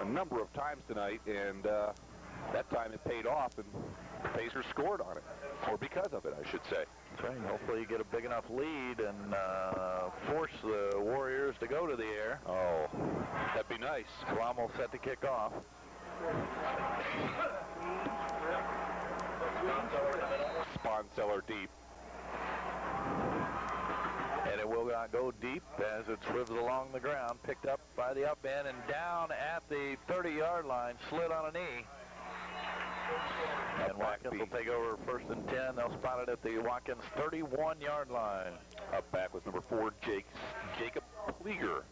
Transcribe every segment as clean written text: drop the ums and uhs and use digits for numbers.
a number of times tonight, and that time it paid off, and the Pacers scored on it, or because of it, I should say. That's right. Hopefully you get a big enough lead and force the Warriors to go to the air. Oh, that'd be nice. Almost set to kick off. Sponseller deep. And it will not go deep as it swives along the ground, picked up by the up end and down at the 30-yard line, slid on a knee. And Watkins will take over 1st and 10. They'll spot it at the Watkins 31-yard line. Up back was number 4, Jacob Pleger.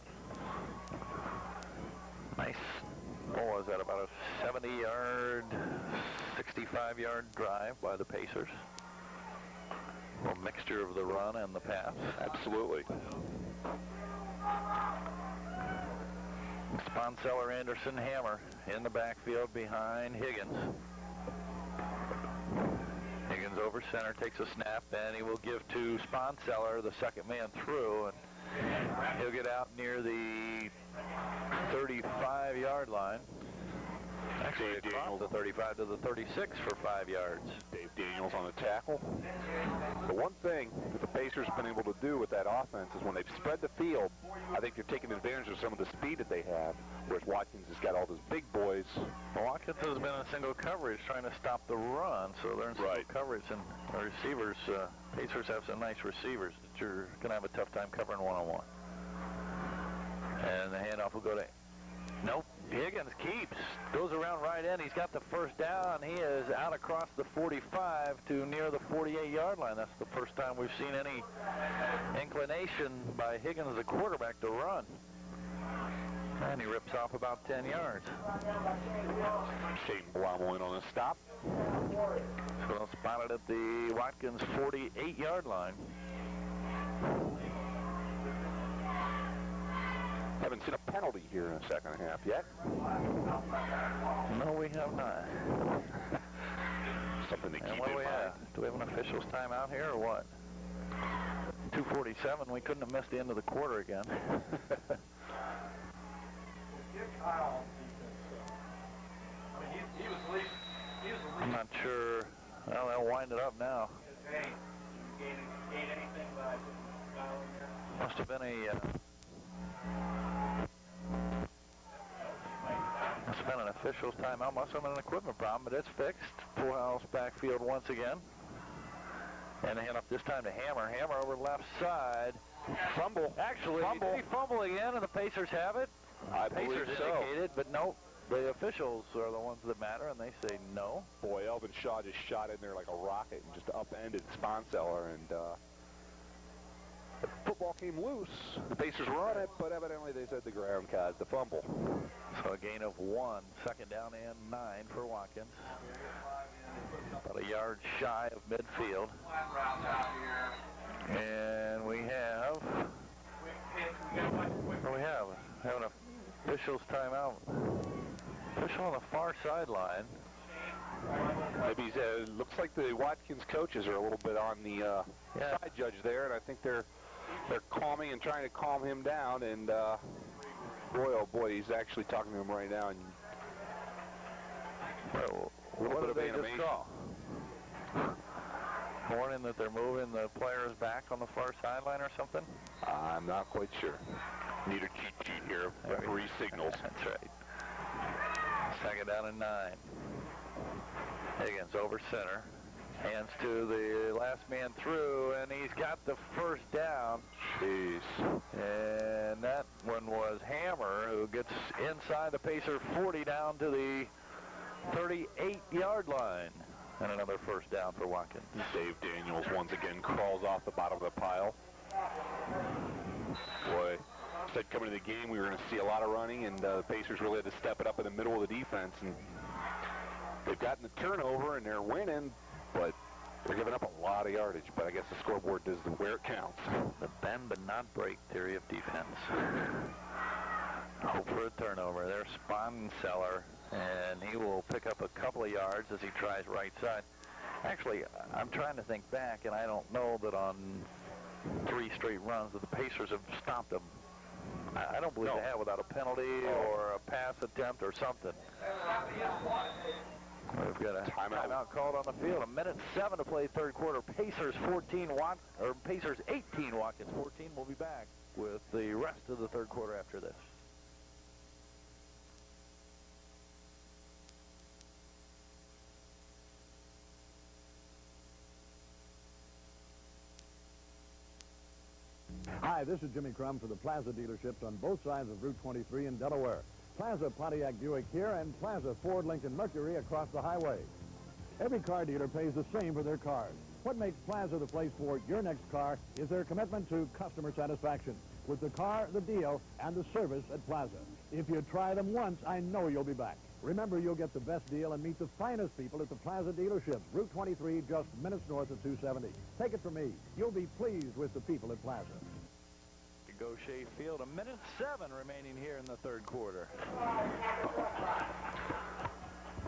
Nice. What was that, about a 70-yard, 65-yard drive by the Pacers? A mixture of the run and the pass. Absolutely. Sponseller, Anderson, Hammer in the backfield behind Higgins. Higgins over center, takes a snap, and he will give to Sponseller, the second man through, and he'll get out near the 35-yard line. Actually, across the 35 to the 36 for 5 yards. Dave Daniels on the tackle. The one thing that the Pacers have been able to do with that offense is when they've spread the field, I think they're taking advantage of some of the speed that they have, whereas Watkins has got all those big boys. Well, Watkins has been in single coverage trying to stop the run, so they're in single coverage, and the receivers, Pacers have some nice receivers that you're going to have a tough time covering one-on-one. And the handoff will go to, nope, Higgins keeps, goes around right in. He's got the first down. He is out across the 45 to near the 48-yard line. That's the first time we've seen any inclination by Higgins, the quarterback, to run. And he rips off about 10 yards. Shane Blamo in on a stop. So they'll spot it at the Watkins 48-yard line. Haven't seen a penalty here in the second half yet. No, we have not. Something to keep in what do we mind. have? Do we have an official's timeout here or what? 2:47. We couldn't have missed the end of the quarter again. I'm not sure. Well, they'll wind it up now. Must have been a... Must have been an official's timeout. Must have been an equipment problem, but it's fixed. Full house backfield once again. And a hand up this time to Hammer. Hammer over left side. Fumble. Actually, he fumble again, and the Pacers have it. I believe Pacers so. indicated, but no. The officials are the ones that matter, and they say no. Boy, Elvin Shaw just shot in there like a rocket and just upended Sponseller, and the football came loose. The Pacers were on it, but evidently they said the ground caused the fumble. So a gain of 1, second down and 9 for Watkins. About a yard shy of midfield. And we have, what do we have? We have an official's timeout. Official on the far sideline. Maybe he's, looks like the Watkins coaches are a little bit on the side judge there, and I think they're calming and trying to calm him down. And boy, oh boy, he's actually talking to him right now. And well, what did they just call? Warning that they're moving the players back on the far sideline or something? I'm not quite sure. Need a cheat sheet here. Referee signals. That's right. Second down and 9. Higgins over center. Hands to the last man through, and he's got the first down. Jeez. And that one was Hammer, who gets inside the Pacer 40 down to the 38-yard line. And another first down for Watkins. Dave Daniels once again crawls off the bottom of the pile. Boy, said coming to the game we were going to see a lot of running, and the Pacers really had to step it up in the middle of the defense. And they've gotten the turnover, and they're winning, but they're giving up a lot of yardage. But I guess the scoreboard does where it counts. The bend but not break theory of defense. Hope for a turnover. There's Sponseller, and he will pick up a couple of yards as he tries right side. Actually, I'm trying to think back, and I don't know that on 3 straight runs that the Pacers have stopped them I don't believe they have without a penalty or a pass attempt or something. We've got a timeout called on the field. 1:07 to play third quarter. Pacers 18, Watkins 14. We'll be back with the rest of the third quarter after this. Hi, this is Jimmy Crum for the Plaza dealerships on both sides of Route 23 in Delaware. Plaza Pontiac Buick here and Plaza Ford Lincoln Mercury across the highway. Every car dealer pays the same for their cars. What makes Plaza the place for your next car is their commitment to customer satisfaction with the car, the deal, and the service at Plaza. If you try them once, I know you'll be back. Remember, you'll get the best deal and meet the finest people at the Plaza dealerships. Route 23, just minutes north of 270. Take it from me. You'll be pleased with the people at Plaza. Gaucher Field, 1:07 remaining here in the third quarter.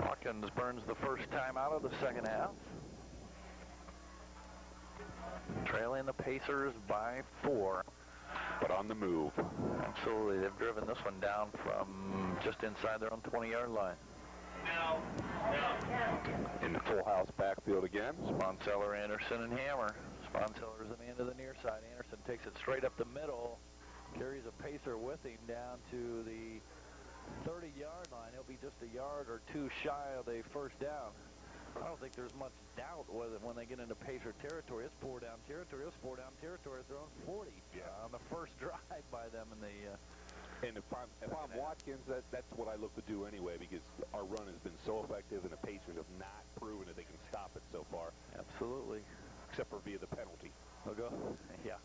Watkins burns the first time out of the second half. Trailing the Pacers by 4. But on the move. Absolutely. They've driven this one down from just inside their own 20-yard line. In the full house backfield again. Sponseller, Anderson, and Hammer. Sponseller is the man to the near side. Anderson takes it straight up the middle. Carries a Pacer with him down to the 30-yard line. He'll be just a yard or two shy of the first down. I don't think there's much doubt whether when they get into Pacer territory, it's four-down territory. It's four-down territory at their own 40 on the first drive by them in the. And if I'm Watkins, that's what I look to do anyway, because our run has been so effective, and the Pacers have not proven that they can stop it so far. Absolutely. Except for via the penalty. We'll go. Yeah.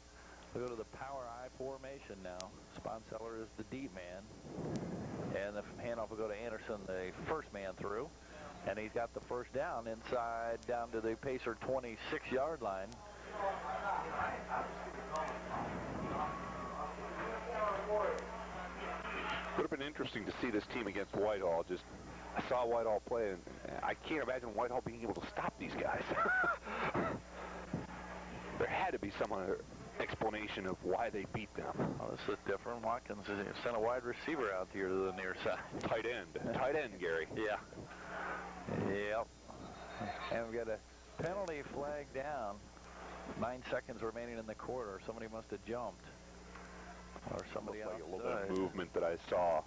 We'll go to the power I formation now. Sponseller is the deep man. And the handoff will go to Anderson, the first man through. And he's got the first down inside down to the Pacer 26-yard line. Would have been interesting to see this team against Whitehall. I saw Whitehall play, and I can't imagine Whitehall being able to stop these guys. There had to be some explanation of why they beat them. Oh, this is different. Watkins sent a wide receiver out here to the near side. Tight end, Gary. Yeah. Yep. And we've got a penalty flag down. 9 seconds remaining in the quarter. Somebody must have jumped. Or somebody else. Like a little bit of movement that I saw.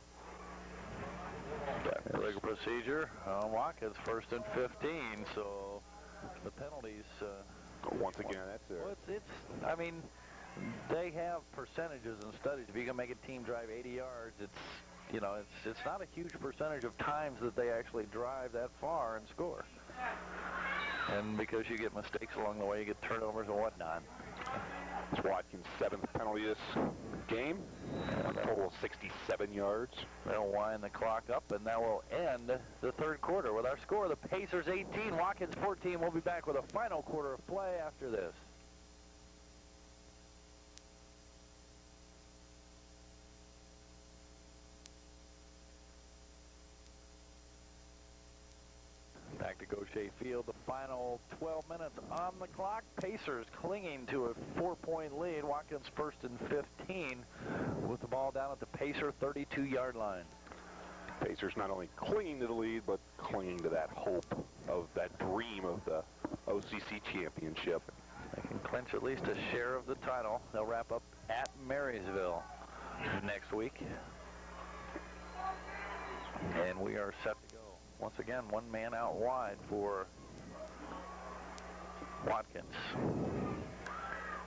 Illegal procedure on Watkins, 1st and 15. So the penalties. Once again, that's it. Well, I mean, they have percentages and studies. If you can make a team drive 80 yards, it's not a huge percentage of times that they actually drive that far and score. And because you get mistakes along the way, you get turnovers and whatnot. It's Watkins' 7th penalty this game. A total of 67 yards. They'll wind the clock up, and that will end the third quarter with our score. The Pacers 18, Watkins 14. We'll be back with a final quarter of play after this. Back to Gaucher Field, the final 12 minutes on the clock. Pacers clinging to a 4-point lead. Watkins 1st and 15 with the ball down at the Pacer 32-yard line. Pacers not only clinging to the lead, but clinging to that hope of that dream of the OCC championship. They can clinch at least a share of the title. They'll wrap up at Marysville next week. And we are set to go. Once again, one man out wide for Watkins.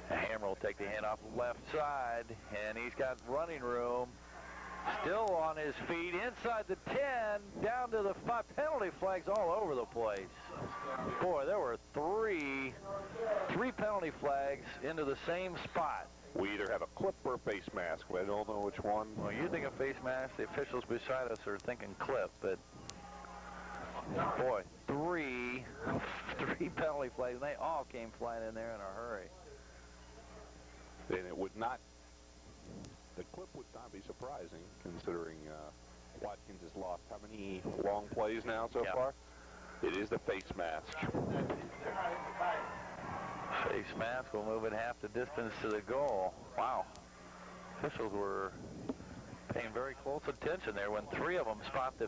Hammer will take the handoff left side, and he's got running room. Still on his feet, inside the 10, down to the 5. Penalty flags all over the place. Boy, there were three penalty flags into the same spot. We either have a clip or a face mask. I don't know which one. Well, you think a face mask. The officials beside us are thinking clip, but boy, three penalty flags, and they all came flying in there in a hurry. And it would not, the clip would not be surprising, considering Watkins has lost how many long plays now so far? It is the face mask. Face mask will move it half the distance to the goal. Wow. Officials were paying very close attention there when 3 of them spot the